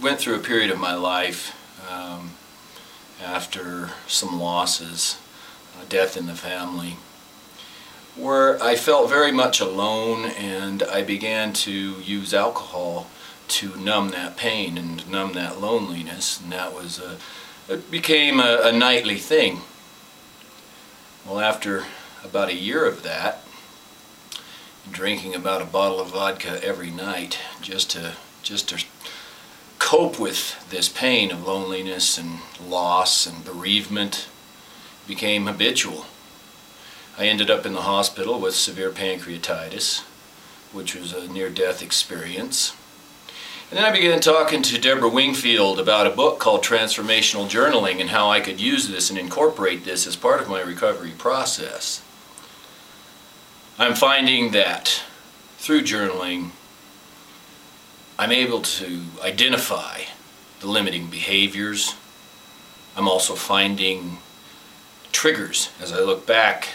went through a period of my life after some losses, death in the family, where I felt very much alone, and I began to use alcohol to numb that pain and numb that loneliness, and that was it became a nightly thing. Well, after about a year of that, drinking about a bottle of vodka every night just to cope with this pain of loneliness and loss and bereavement, became habitual. I ended up in the hospital with severe pancreatitis, which was a near-death experience. And then I began talking to Deborah Wingfield about a book called Transformational Journaling and how I could use this and incorporate this as part of my recovery process. I'm finding that through journaling, I'm able to identify the limiting behaviors. I'm also finding triggers as I look back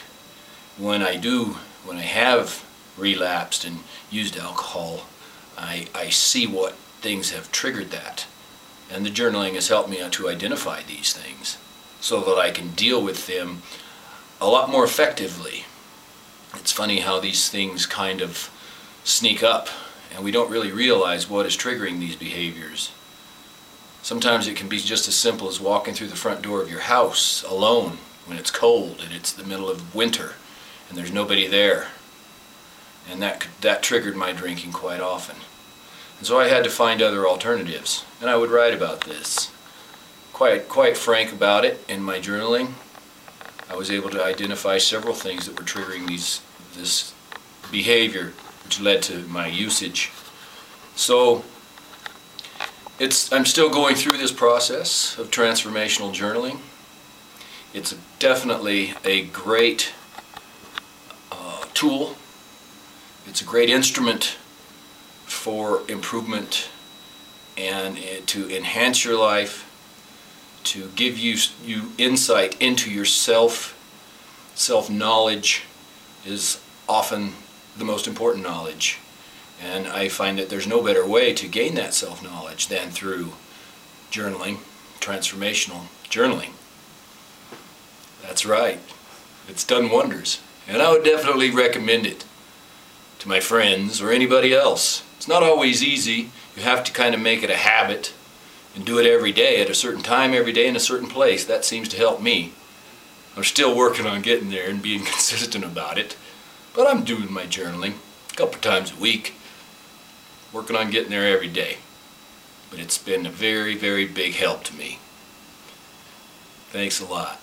when I have relapsed and used alcohol. I see what things have triggered that, and the journaling has helped me to identify these things so that I can deal with them a lot more effectively. It's funny how these things kind of sneak up and we don't really realize what is triggering these behaviors. Sometimes it can be just as simple as walking through the front door of your house alone when it's cold and it's the middle of winter and there's nobody there. And that triggered my drinking quite often. And so I had to find other alternatives, and I would write about this. Quite frank about it in my journaling. I was able to identify several things that were triggering this behavior, which led to my usage. So I'm still going through this process of transformational journaling. It's definitely a great tool. It's a great instrument for improvement and to enhance your life, to give you insight into yourself. Self-knowledge is often the most important knowledge, and I find that there's no better way to gain that self-knowledge than through journaling, transformational journaling. That's right, it's done wonders, and I would definitely recommend it to my friends or anybody else. It's not always easy. You have to kind of make it a habit and do it every day at a certain time, every day in a certain place. That seems to help me. I'm still working on getting there and being consistent about it, but I'm doing my journaling a couple times a week, working on getting there every day. But it's been a very, very big help to me. Thanks a lot.